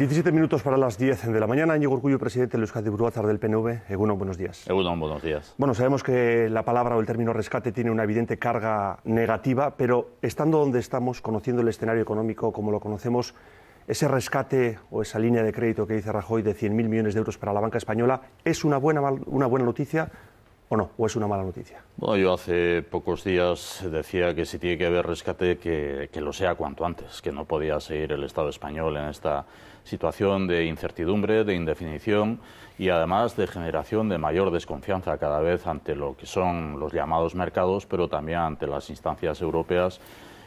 17 minutos para las 10 de la mañana. Íñigo Urkullu, presidente del Euskadi Buru Batzar del PNV. Egunon, buenos días. Egunon, buenos días. Bueno, sabemos que la palabra o el término rescate tiene una evidente carga negativa, pero estando donde estamos, conociendo el escenario económico como lo conocemos, ese rescate o esa línea de crédito que dice Rajoy de 100.000 millones de euros para la banca española, ¿es una buena noticia o no? ¿O es una mala noticia? Bueno, yo hace pocos días decía que si tiene que haber rescate, que lo sea cuanto antes, que no podía seguir el Estado español en esta situación de incertidumbre, de indefinición y además de generación de mayor desconfianza cada vez ante lo que son los llamados mercados, pero también ante las instancias europeas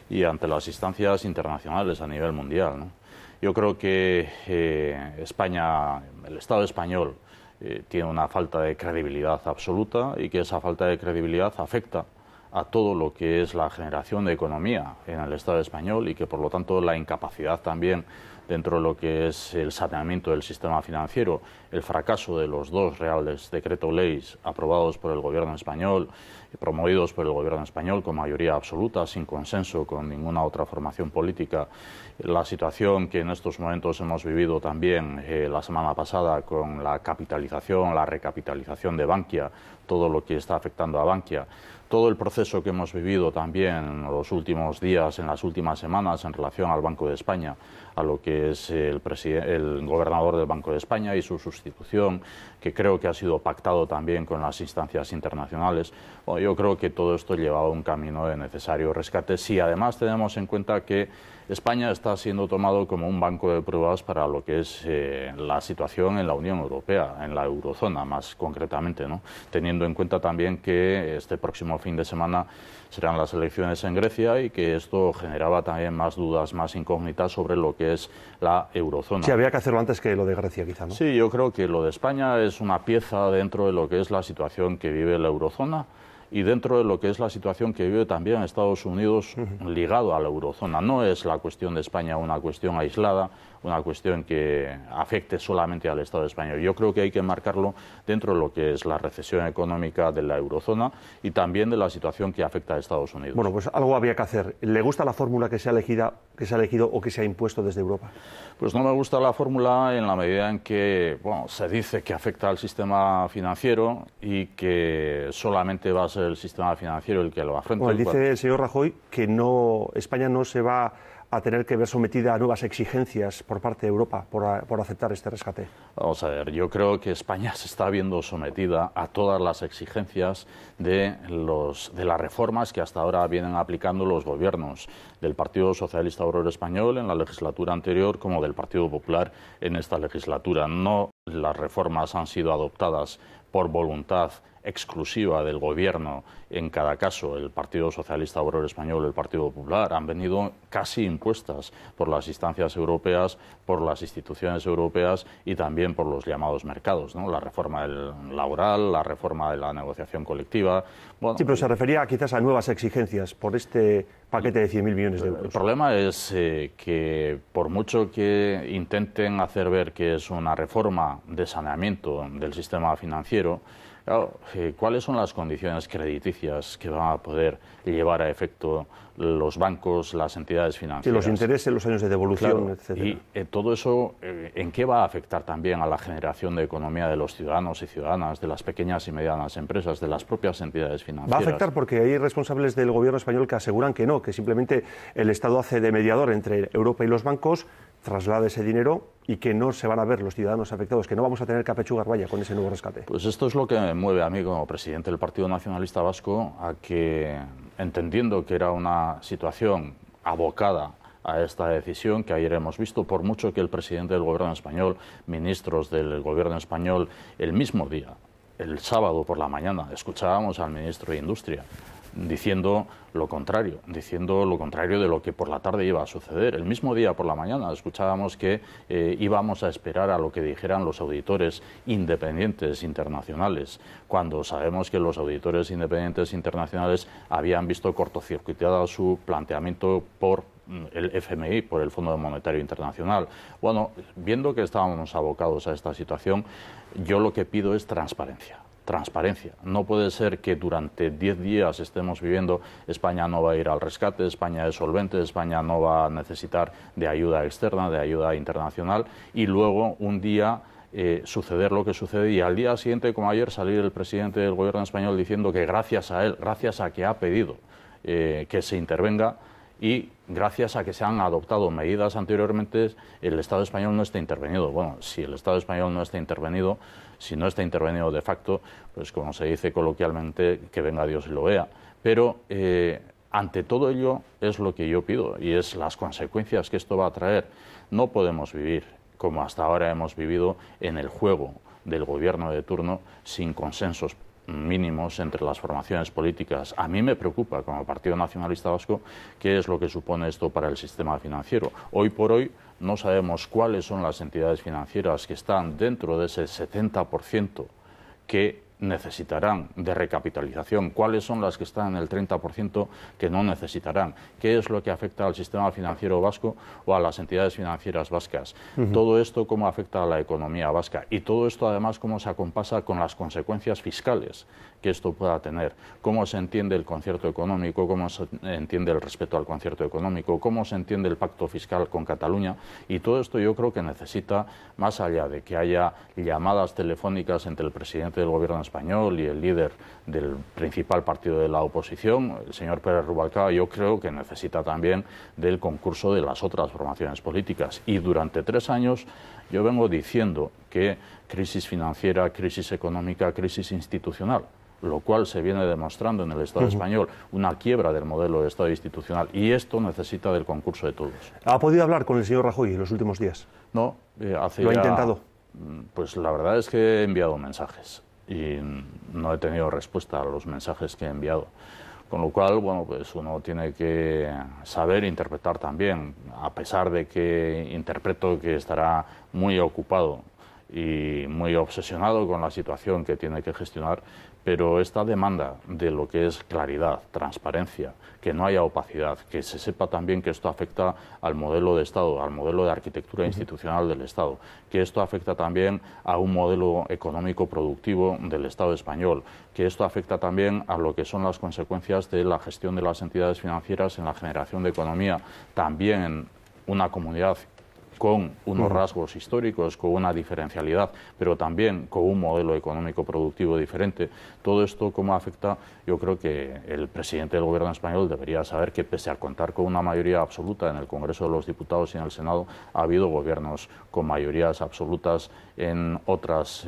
y ante las instancias internacionales a nivel mundial, ¿no? Yo creo que España, el Estado español, tiene una falta de credibilidad absoluta y que esa falta de credibilidad afecta a todo lo que es la generación de economía en el Estado español y que, por lo tanto, la incapacidad también dentro de lo que es el saneamiento del sistema financiero, el fracaso de los dos reales decreto leyes aprobados por el Gobierno español y promovidos por el Gobierno español con mayoría absoluta, sin consenso con ninguna otra formación política, la situación que en estos momentos hemos vivido también la semana pasada con la capitalización, la recapitalización de Bankia, todo lo que está afectando a Bankia, todo el proceso que hemos vivido también en los últimos días, en las últimas semanas en relación al Banco de España, a lo que es el gobernador del Banco de España y su sustitución, que creo que ha sido pactado también con las instancias internacionales. Bueno, yo creo que todo esto lleva a un camino de necesario rescate, si además tenemos en cuenta que España está siendo tomado como un banco de pruebas para lo que es la situación en la Unión Europea, en la eurozona más concretamente, ¿no? Teniendo en cuenta también que este próximo fin de semana serán las elecciones en Grecia y que esto generaba también más dudas, más incógnitas sobre lo que es la eurozona. Sí, había que hacerlo antes que lo de Grecia, quizá, ¿no? Sí, yo creo que lo de España es una pieza dentro de lo que es la situación que vive la eurozona y dentro de lo que es la situación que vive también Estados Unidos ligado a la eurozona. No es la cuestión de España una cuestión aislada, una cuestión que afecte solamente al Estado español. Yo creo que hay que marcarlo dentro de lo que es la recesión económica de la eurozona y también de la situación que afecta a Estados Unidos. Bueno, pues algo había que hacer. ¿Le gusta la fórmula que se ha elegido o que se ha impuesto desde Europa? Pues no me gusta la fórmula en la medida en que, bueno, se dice que afecta al sistema financiero y que solamente va a ser el sistema financiero el que lo afronte. Bueno, dice el señor Rajoy que España no se va a tener que ver sometida a nuevas exigencias por parte de Europa por aceptar este rescate. Vamos a ver, yo creo que España se está viendo sometida a todas las exigencias de las reformas que hasta ahora vienen aplicando los gobiernos del Partido Socialista Obrero Español en la legislatura anterior como del Partido Popular en esta legislatura. No las reformas han sido adoptadas por voluntad exclusiva del Gobierno, en cada caso el Partido Socialista Obrero Español, el Partido Popular, han venido casi impuestas por las instancias europeas, por las instituciones europeas y también por los llamados mercados, ¿no? La reforma laboral, la reforma de la negociación colectiva. Bueno, sí, pero se refería quizás a nuevas exigencias por este paquete de 100.000 millones de euros. El problema es que por mucho que intenten hacer ver que es una reforma de saneamiento del sistema financiero, claro, ¿cuáles son las condiciones crediticias que van a poder llevar a efecto los bancos, las entidades financieras? Sí, los intereses, los años de devolución, claro, etcétera. Y todo eso, ¿en qué va a afectar también a la generación de economía de los ciudadanos y ciudadanas, de las pequeñas y medianas empresas, de las propias entidades financieras? Va a afectar porque hay responsables del Gobierno español que aseguran que no, que simplemente el Estado hace de mediador entre Europa y los bancos, traslada ese dinero y que no se van a ver los ciudadanos afectados, que no vamos a tener que apechugar vaya con ese nuevo rescate. Pues esto es lo que me mueve a mí como presidente del Partido Nacionalista Vasco a que, entendiendo que era una situación abocada a esta decisión que ayer hemos visto, por mucho que el presidente del Gobierno español, ministros del Gobierno español, el mismo día, el sábado por la mañana, escuchábamos al ministro de Industria diciendo lo contrario de lo que por la tarde iba a suceder. El mismo día por la mañana escuchábamos que íbamos a esperar a lo que dijeran los auditores independientes internacionales, cuando sabemos que los auditores independientes internacionales habían visto cortocircuitado su planteamiento por el FMI, por el Fondo Monetario Internacional. Bueno, viendo que estábamos abocados a esta situación, yo lo que pido es transparencia. transparencia. No puede ser que durante 10 días estemos viviendo España no va a ir al rescate, España es solvente, España no va a necesitar de ayuda externa, de ayuda internacional, y luego un día suceder lo que sucede y al día siguiente, como ayer, salir el presidente del gobierno español diciendo que gracias a él, gracias a que ha pedido que se intervenga y gracias a que se han adoptado medidas anteriormente, el Estado español no está intervenido. Bueno, si el Estado español no está intervenido, si no está intervenido de facto, pues como se dice coloquialmente, que venga Dios y lo vea. Pero ante todo ello es lo que yo pido y es las consecuencias que esto va a traer. No podemos vivir como hasta ahora hemos vivido en el juego del gobierno de turno sin consensos mínimos entre las formaciones políticas. A mí me preocupa, como Partido Nacionalista Vasco, qué es lo que supone esto para el sistema financiero. Hoy por hoy no sabemos cuáles son las entidades financieras que están dentro de ese 70% que necesitarán de recapitalización, cuáles son las que están en el 30% que no necesitarán, qué es lo que afecta al sistema financiero vasco o a las entidades financieras vascas. Todo esto cómo afecta a la economía vasca y todo esto además cómo se acompasa con las consecuencias fiscales que esto pueda tener, cómo se entiende el concierto económico, cómo se entiende el respeto al concierto económico, cómo se entiende el pacto fiscal con Cataluña, y todo esto yo creo que necesita, más allá de que haya llamadas telefónicas entre el presidente del gobierno español y el líder del principal partido de la oposición, el señor Pérez Rubalcaba, yo creo que necesita también del concurso de las otras formaciones políticas. Y durante 3 años yo vengo diciendo que crisis financiera, crisis económica, crisis institucional, lo cual se viene demostrando en el Estado español, una quiebra del modelo de Estado institucional, y esto necesita del concurso de todos. ¿Ha podido hablar con el señor Rajoy en los últimos días? No, ¿Lo ha intentado? Pues la verdad es que he enviado mensajes y no he tenido respuesta a los mensajes que he enviado. Con lo cual, bueno, pues uno tiene que saber interpretar también, a pesar de que interpreto que estará muy ocupado y muy obsesionado con la situación que tiene que gestionar, pero esta demanda de lo que es claridad, transparencia, que no haya opacidad, que se sepa también que esto afecta al modelo de Estado, al modelo de arquitectura institucional del Estado, que esto afecta también a un modelo económico productivo del Estado español, que esto afecta también a lo que son las consecuencias de la gestión de las entidades financieras en la generación de economía, también en una comunidad con unos rasgos históricos, con una diferencialidad, pero también con un modelo económico productivo diferente. Todo esto, ¿cómo afecta? Yo creo que el presidente del gobierno español debería saber que, pese a contar con una mayoría absoluta en el Congreso de los Diputados y en el Senado, ha habido gobiernos con mayorías absolutas en otros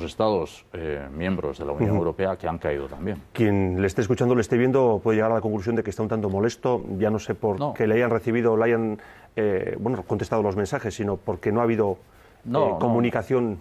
estados miembros de la Unión Europea que han caído también. Quien le esté escuchando, le esté viendo, puede llegar a la conclusión de que está un tanto molesto, ya no sé por qué le hayan recibido o le hayan contestado los mensajes, sino porque no ha habido comunicación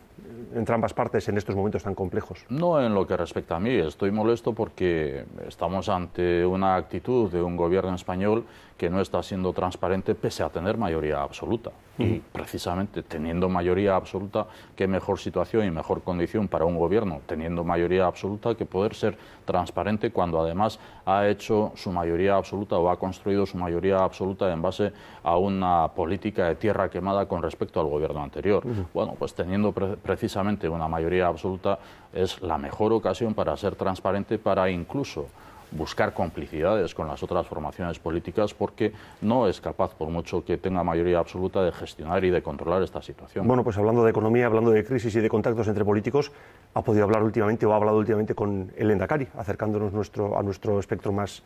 entre ambas partes en estos momentos tan complejos. No en lo que respecta a mí, estoy molesto porque estamos ante una actitud de un gobierno español que no está siendo transparente pese a tener mayoría absoluta. Y precisamente teniendo mayoría absoluta, qué mejor situación y mejor condición para un gobierno, teniendo mayoría absoluta, que poder ser transparente cuando además ha hecho su mayoría absoluta o ha construido su mayoría absoluta en base a una política de tierra quemada con respecto al gobierno anterior. Bueno, pues teniendo precisamente una mayoría absoluta es la mejor ocasión para ser transparente, para incluso buscar complicidades con las otras formaciones políticas, porque no es capaz, por mucho que tenga mayoría absoluta, de gestionar y de controlar esta situación. Bueno, pues hablando de economía, hablando de crisis y de contactos entre políticos, ¿ha podido hablar últimamente o ha hablado últimamente con el Lehendakari, acercándonos a nuestro espectro más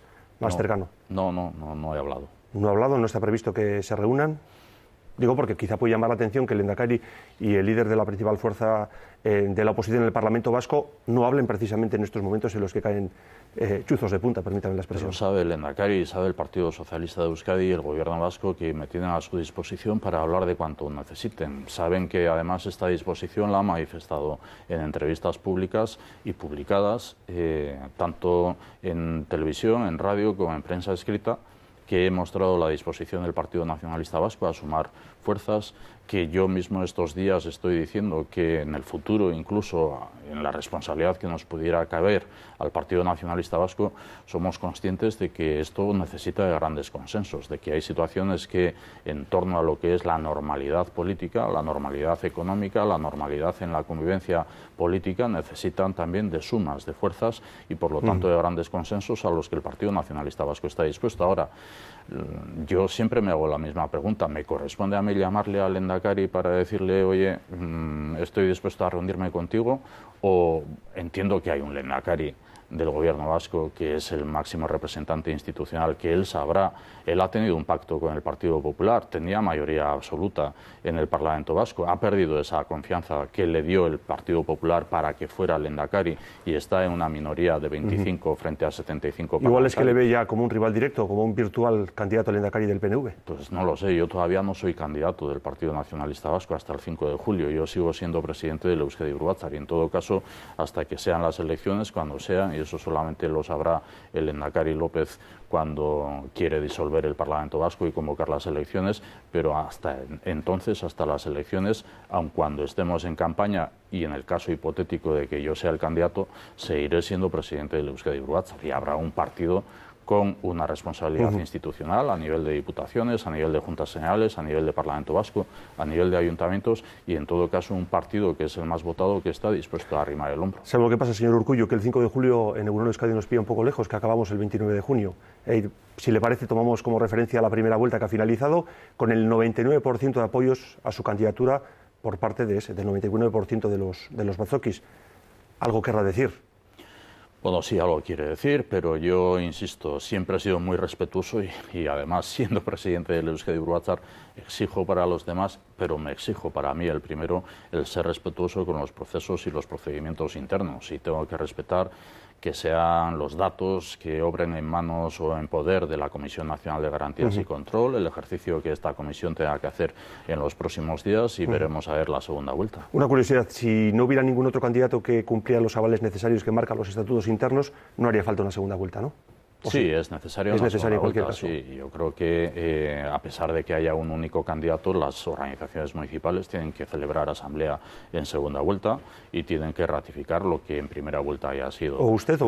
cercano? No he hablado. ¿No ha hablado? ¿No está previsto que se reúnan? Digo porque quizá puede llamar la atención que el Lehendakari y el líder de la principal fuerza de la oposición en el Parlamento vasco no hablen precisamente en estos momentos en los que caen chuzos de punta, permítanme la expresión. Pero sabe el Lehendakari, sabe el Partido Socialista de Euskadi y el Gobierno vasco que me tienen a su disposición para hablar de cuanto necesiten. Saben que además esta disposición la han manifestado en entrevistas públicas y publicadas, tanto en televisión, en radio como en prensa escrita, que he mostrado la disposición del Partido Nacionalista Vasco a sumar fuerzas, que yo mismo estos días estoy diciendo que en el futuro, incluso en la responsabilidad que nos pudiera caber al Partido Nacionalista Vasco, somos conscientes de que esto necesita de grandes consensos, de que hay situaciones que en torno a lo que es la normalidad política, la normalidad económica, la normalidad en la convivencia política, necesitan también de sumas de fuerzas y por lo tanto de grandes consensos a los que el Partido Nacionalista Vasco está dispuesto. Ahora, yo siempre me hago la misma pregunta. ¿Me corresponde a mí llamarle al Lehendakari para decirle, oye, estoy dispuesto a reunirme contigo? ¿O entiendo que hay un Lehendakari del Gobierno vasco, que es el máximo representante institucional, que él sabrá? Él ha tenido un pacto con el Partido Popular, tenía mayoría absoluta en el Parlamento vasco, ha perdido esa confianza que le dio el Partido Popular para que fuera el Lehendakari y está en una minoría de 25 frente a 75 Igual es que le ve ya como un rival directo, como un virtual candidato al Lehendakari del PNV. Pues no lo sé, yo todavía no soy candidato del Partido Nacionalista Vasco hasta el 5 de julio, yo sigo siendo presidente del Euskadi Gruatzar y en todo caso hasta que sean las elecciones, cuando sean, y eso solamente lo sabrá el Lehendakari López cuando quiere disolver el Parlamento Vasco y convocar las elecciones, pero hasta entonces, hasta las elecciones, aun cuando estemos en campaña y en el caso hipotético de que yo sea el candidato, seguiré siendo presidente del Euskadi Gruatzar y habrá un partido con una responsabilidad institucional a nivel de diputaciones, a nivel de juntas generales, a nivel de Parlamento Vasco, a nivel de ayuntamientos y en todo caso un partido que es el más votado que está dispuesto a arrimar el hombro. ¿Sabe lo que pasa, señor Urkullu? Que el 5 de julio en Egunon Euskadi nos pilla un poco lejos, que acabamos el 29 de junio. Si le parece, tomamos como referencia la primera vuelta que ha finalizado con el 99% de apoyos a su candidatura por parte del 99% de los bazokis. ¿Algo querrá decir? Bueno, sí, algo quiere decir, pero yo insisto, siempre he sido muy respetuoso y además, siendo presidente del Euskadi Gruatzar, exijo para los demás, pero me exijo para mí el primero, el ser respetuoso con los procesos y los procedimientos internos. Y tengo que respetar que sean los datos que obren en manos o en poder de la Comisión Nacional de Garantías y Control, el ejercicio que esta comisión tenga que hacer en los próximos días y veremos a ver la segunda vuelta. Una curiosidad, si no hubiera ningún otro candidato que cumpliera los avales necesarios que marcan los estatutos internos, no haría falta una segunda vuelta, ¿no? Sí, es necesario. Es necesario en cualquier caso. Sí, yo creo que a pesar de que haya un único candidato, las organizaciones municipales tienen que celebrar asamblea en segunda vuelta y tienen que ratificar lo que en primera vuelta haya sido. O usted,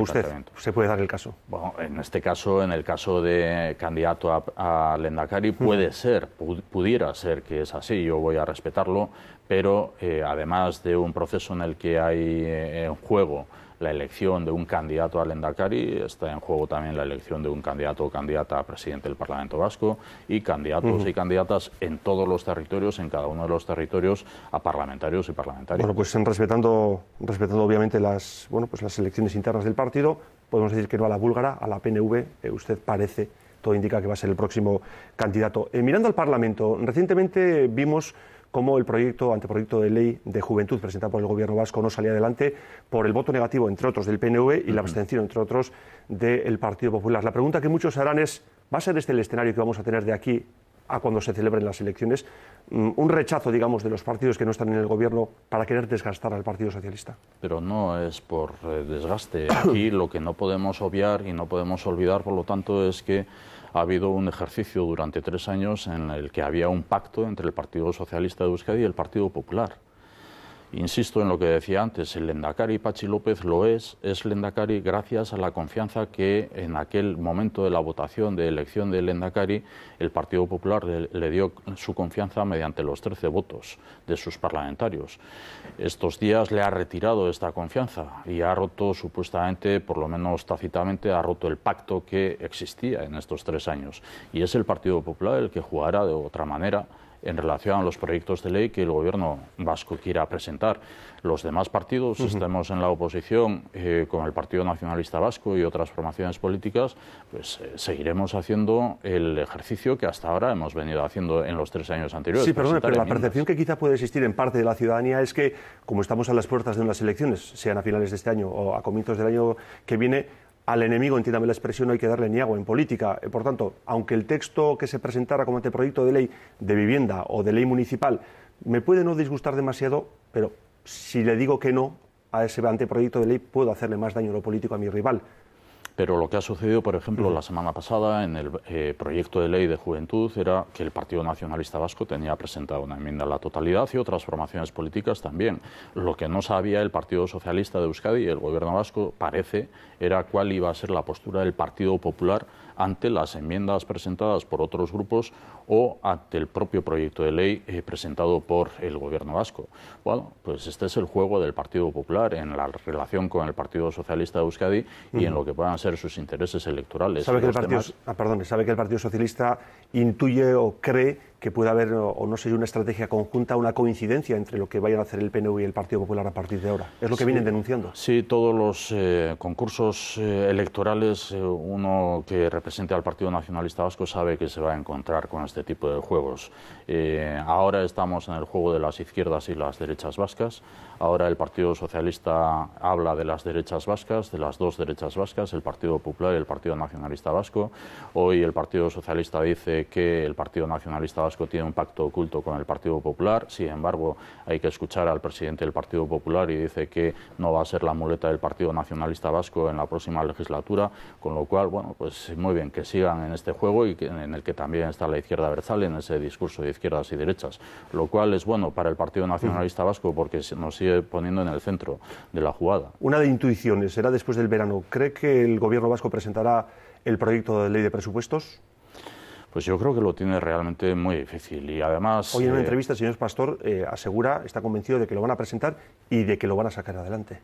se puede dar el caso. Bueno, en este caso, en el caso de candidato a Lehendakari, pudiera ser que es así, yo voy a respetarlo, pero además de un proceso en el que hay en juego la elección de un candidato al Lehendakari, está en juego también la elección de un candidato o candidata a presidente del Parlamento Vasco y candidatos y candidatas en todos los territorios, en cada uno de los territorios, a parlamentarios y parlamentarias. Bueno, pues respetando obviamente las elecciones internas del partido, podemos decir que no a la búlgara, a la PNV, usted parece, todo indica que va a ser el próximo candidato. Mirando al Parlamento, recientemente vimos cómo el anteproyecto de ley de juventud presentado por el Gobierno vasco no salía adelante por el voto negativo, entre otros, del PNV y la abstención, entre otros, del Partido Popular. La pregunta que muchos harán es, ¿va a ser este el escenario que vamos a tener de aquí a cuando se celebren las elecciones? Un rechazo, digamos, de los partidos que no están en el Gobierno para querer desgastar al Partido Socialista. Pero no es por desgaste. Aquí lo que no podemos obviar y no podemos olvidar, por lo tanto, es que ha habido un ejercicio durante 3 años en el que había un pacto entre el Partido Socialista de Euskadi y el Partido Popular. Insisto en lo que decía antes, el Lehendakari Patxi López es Lehendakari gracias a la confianza que en aquel momento de la votación de elección del Lehendakari el Partido Popular le dio su confianza mediante los 13 votos de sus parlamentarios. Estos días le ha retirado esta confianza y ha roto supuestamente, por lo menos tácitamente, ha roto el pacto que existía en estos 3 años. Y es el Partido Popular el que jugará de otra manera en relación a los proyectos de ley que el Gobierno vasco quiera presentar. Los demás partidos, estemos en la oposición con el Partido Nacionalista Vasco y otras formaciones políticas, pues seguiremos haciendo el ejercicio que hasta ahora hemos venido haciendo en los 3 años anteriores. Sí, perdón, pero la percepción que quizá puede existir en parte de la ciudadanía es que, como estamos a las puertas de unas elecciones, sean a finales de este año o a comienzos del año que viene, al enemigo, entiéndame la expresión, no hay que darle ni agua en política. Por tanto, aunque el texto que se presentara como anteproyecto de ley de vivienda o de ley municipal me puede no disgustar demasiado, pero si le digo que no a ese anteproyecto de ley, puedo hacerle más daño en lo político a mi rival. Pero lo que ha sucedido, por ejemplo, la semana pasada en el proyecto de ley de juventud era que el Partido Nacionalista Vasco tenía presentado una enmienda a la totalidad y otras formaciones políticas también. Lo que no sabía el Partido Socialista de Euskadi y el Gobierno vasco, parece, era cuál iba a ser la postura del Partido Popular ante las enmiendas presentadas por otros grupos o ante el propio proyecto de ley presentado por el Gobierno vasco. Bueno, pues este es el juego del Partido Popular en la relación con el Partido Socialista de Euskadi y en lo que puedan ser sus intereses electorales. ¿Sabe que el Partido Socialista intuye o cree que puede haber, o no sé, una estrategia conjunta, una coincidencia entre lo que vayan a hacer el PNV y el Partido Popular a partir de ahora? Es lo que vienen denunciando. Sí, todos los concursos electorales, uno que represente al Partido Nacionalista Vasco sabe que se va a encontrar con este tipo de juegos. Ahora estamos en el juego de las izquierdas y las derechas vascas. Ahora el Partido Socialista habla de las derechas vascas, de las dos derechas vascas, el Partido Popular y el Partido Nacionalista Vasco. Hoy el Partido Socialista dice que el Partido Nacionalista Vasco tiene un pacto oculto con el Partido Popular. Sin embargo, hay que escuchar al presidente del Partido Popular y dice que no va a ser la muleta del Partido Nacionalista Vasco en la próxima legislatura, con lo cual, bueno, pues muy bien que sigan en este juego y en el que también está la izquierda abertzale, en ese discurso de izquierdas y derechas, lo cual es bueno para el Partido Nacionalista Vasco porque nos sigue poniendo en el centro de la jugada. Una de intuiciones, será después del verano. ¿Cree que el Gobierno vasco presentará el proyecto de ley de presupuestos? Pues yo creo que lo tiene realmente muy difícil y además... Hoy en una entrevista el señor Pastor asegura, está convencido de que lo van a presentar y de que lo van a sacar adelante.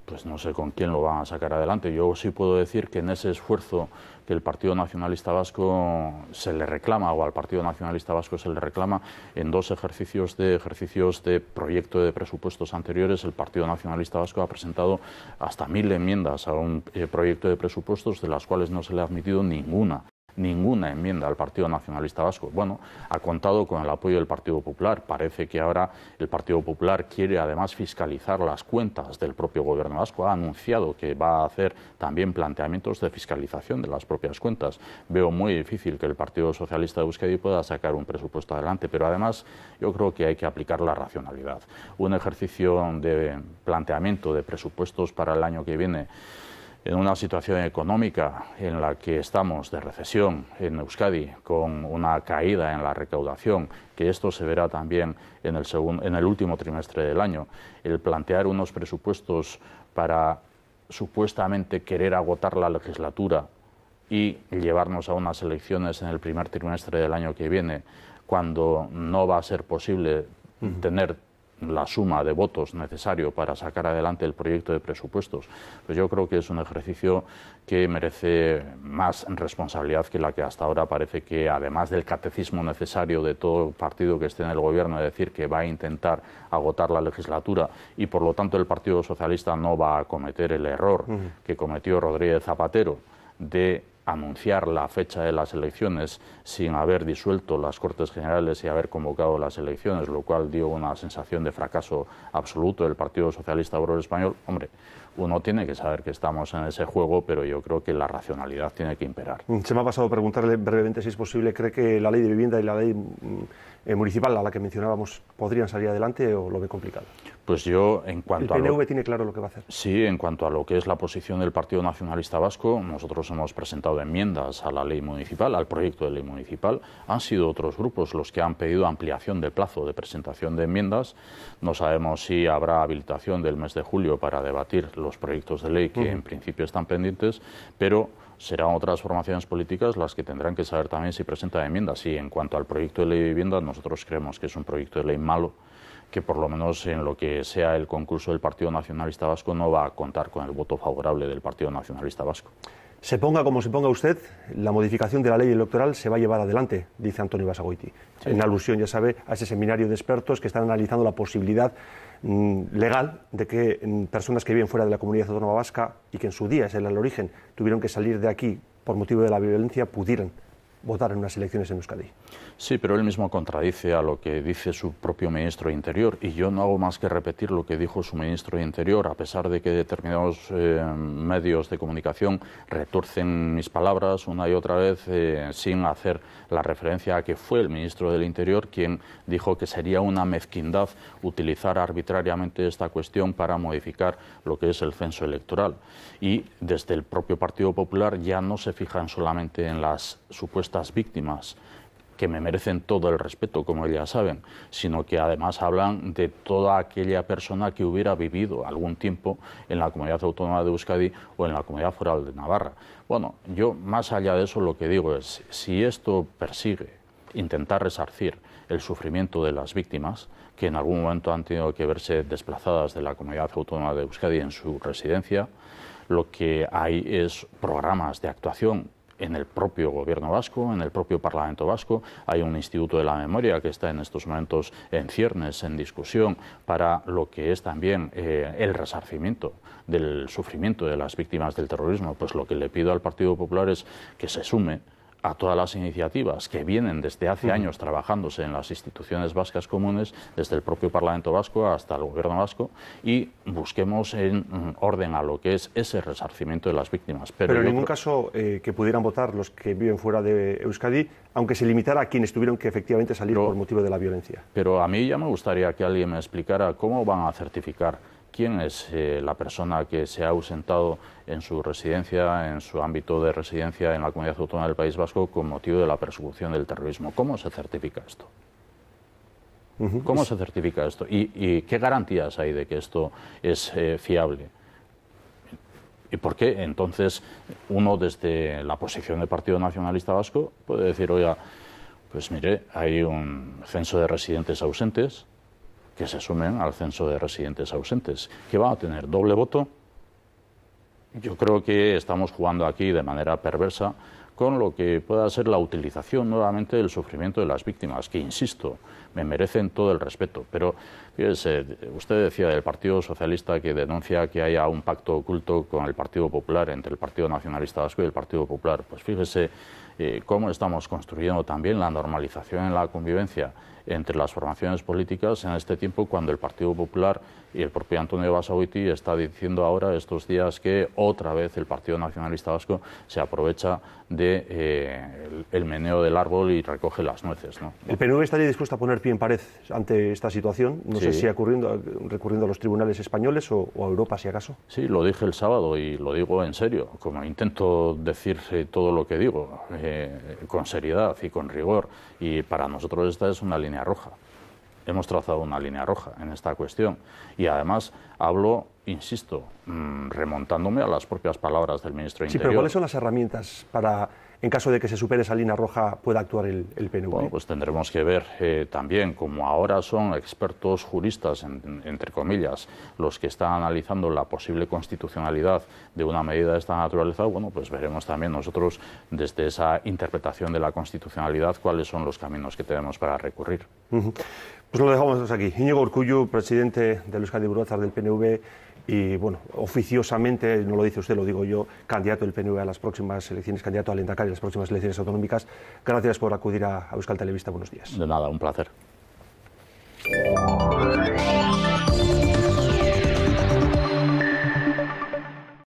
Pues no sé con quién lo van a sacar adelante. Yo sí puedo decir que en ese esfuerzo que el Partido Nacionalista Vasco se le reclama, o al Partido Nacionalista Vasco se le reclama, en dos ejercicios de proyecto de presupuestos anteriores, el Partido Nacionalista Vasco ha presentado hasta 1000 enmiendas a un proyecto de presupuestos, de las cuales no se le ha admitido ninguna enmienda al Partido Nacionalista Vasco. Bueno, ha contado con el apoyo del Partido Popular. Parece que ahora el Partido Popular quiere además fiscalizar las cuentas del propio Gobierno vasco. Ha anunciado que va a hacer también planteamientos de fiscalización de las propias cuentas. Veo muy difícil que el Partido Socialista de Euskadi pueda sacar un presupuesto adelante, pero además yo creo que hay que aplicar la racionalidad. Un ejercicio de planteamiento de presupuestos para el año que viene en una situación económica en la que estamos de recesión en Euskadi, con una caída en la recaudación, que esto se verá también en el último trimestre del año, el plantear unos presupuestos para supuestamente querer agotar la legislatura y llevarnos a unas elecciones en el primer trimestre del año que viene, cuando no va a ser posible tener la suma de votos necesario para sacar adelante el proyecto de presupuestos, pues yo creo que es un ejercicio que merece más responsabilidad que la que hasta ahora parece que, además del catecismo necesario de todo partido que esté en el gobierno, de decir que va a intentar agotar la legislatura y por lo tanto el Partido Socialista no va a cometer el error que cometió Rodríguez Zapatero de anunciar la fecha de las elecciones sin haber disuelto las Cortes Generales y haber convocado las elecciones, lo cual dio una sensación de fracaso absoluto del Partido Socialista Obrero Español. Hombre, uno tiene que saber que estamos en ese juego, pero yo creo que la racionalidad tiene que imperar. Se me ha pasado preguntarle brevemente si es posible. ¿Cree que la ley de vivienda y la ley municipal, a la que mencionábamos, podrían salir adelante o lo ve complicado? Pues yo, en cuanto ¿El PNV tiene claro lo que va a hacer? Sí, en cuanto a lo que es la posición del Partido Nacionalista Vasco, nosotros hemos presentado enmiendas a la ley municipal, al proyecto de ley municipal. Han sido otros grupos los que han pedido ampliación de plazo de presentación de enmiendas. No sabemos si habrá habilitación del mes de julio para debatir los proyectos de ley que en principio están pendientes, pero serán otras formaciones políticas las que tendrán que saber también si presentan enmiendas. Y en cuanto al proyecto de ley de vivienda, nosotros creemos que es un proyecto de ley malo, que por lo menos en lo que sea el concurso del Partido Nacionalista Vasco no va a contar con el voto favorable del Partido Nacionalista Vasco. Se ponga como se ponga usted, la modificación de la ley electoral se va a llevar adelante, dice Antonio Basagoiti. Sí. En alusión, ya sabe, a ese seminario de expertos que están analizando la posibilidad legal de que personas que viven fuera de la comunidad autónoma vasca y que en su día es el origen tuvieron que salir de aquí por motivo de la violencia, pudieran votar en unas elecciones en Euskadi. Sí, pero él mismo contradice a lo que dice su propio ministro de Interior, y yo no hago más que repetir lo que dijo su ministro de Interior, a pesar de que determinados medios de comunicación retuercen mis palabras una y otra vez sin hacer la referencia a que fue el ministro del Interior quien dijo que sería una mezquindad utilizar arbitrariamente esta cuestión para modificar lo que es el censo electoral. Y desde el propio Partido Popular ya no se fijan solamente en las supuestas víctimas, que me merecen todo el respeto, como ya saben, sino que además hablan de toda aquella persona que hubiera vivido algún tiempo en la Comunidad Autónoma de Euskadi o en la Comunidad Foral de Navarra. Bueno, yo más allá de eso lo que digo es, si esto persigue intentar resarcir el sufrimiento de las víctimas, que en algún momento han tenido que verse desplazadas de la Comunidad Autónoma de Euskadi en su residencia, lo que hay es programas de actuación en el propio Gobierno vasco, en el propio Parlamento vasco. Hay un Instituto de la Memoria que está en estos momentos en ciernes, en discusión, para lo que es también el resarcimiento del sufrimiento de las víctimas del terrorismo. Pues lo que le pido al Partido Popular es que se sume a todas las iniciativas que vienen desde hace años trabajándose en las instituciones vascas comunes, desde el propio Parlamento vasco hasta el Gobierno vasco, y busquemos en orden a lo que es ese resarcimiento de las víctimas. Pero en ningún caso que pudieran votar los que viven fuera de Euskadi, aunque se limitara a quienes tuvieron que efectivamente salir por motivo de la violencia. Pero a mí ya me gustaría que alguien me explicara cómo van a certificar quién es la persona que se ha ausentado en su residencia, en su ámbito de residencia en la Comunidad Autónoma del País Vasco con motivo de la persecución del terrorismo. ¿Cómo se certifica esto? ¿Cómo se certifica esto? ¿Y qué garantías hay de que esto es fiable? ¿Y por qué entonces uno desde la posición del Partido Nacionalista Vasco puede decir, oiga, pues mire, hay un censo de residentes ausentes, que se sumen al censo de residentes ausentes, que van a tener doble voto? Yo creo que estamos jugando aquí de manera perversa con lo que pueda ser la utilización nuevamente del sufrimiento de las víctimas, que, insisto, me merecen todo el respeto. Pero, fíjese, usted decía del Partido Socialista que denuncia que haya un pacto oculto con el Partido Popular, entre el Partido Nacionalista Vasco y el Partido Popular. Pues fíjese cómo estamos construyendo también la normalización en la convivencia entre las formaciones políticas en este tiempo, cuando el Partido Popular y el propio Antonio Basagoiti está diciendo ahora estos días que otra vez el Partido Nacionalista Vasco se aprovecha de el meneo del árbol y recoge las nueces, ¿no? ¿El PNV estaría dispuesto a poner pie en pared ante esta situación? No sé si recurriendo a los tribunales españoles o a Europa, si acaso. Sí, lo dije el sábado y lo digo en serio, como intento decir todo lo que digo, con seriedad y con rigor, y para nosotros esta es una línea roja. Hemos trazado una línea roja en esta cuestión, y además hablo, insisto, remontándome a las propias palabras del ministro de Interior. Sí, pero ¿cuáles son las herramientas para, en caso de que se supere esa línea roja, pueda actuar el PNV? Bueno, pues tendremos que ver también, como ahora son expertos juristas, entre comillas, los que están analizando la posible constitucionalidad de una medida de esta naturaleza. Bueno, pues veremos también nosotros, desde esa interpretación de la constitucionalidad, cuáles son los caminos que tenemos para recurrir. Pues lo dejamos aquí. Íñigo Urkullu, presidente del Euskadi Buru Batzar del PNV, y bueno, oficiosamente, no lo dice usted, lo digo yo, candidato del PNV a las próximas elecciones, candidato al Lehendakari a las próximas elecciones autonómicas. Gracias por acudir a Euskal Telebista. Buenos días. De nada, un placer.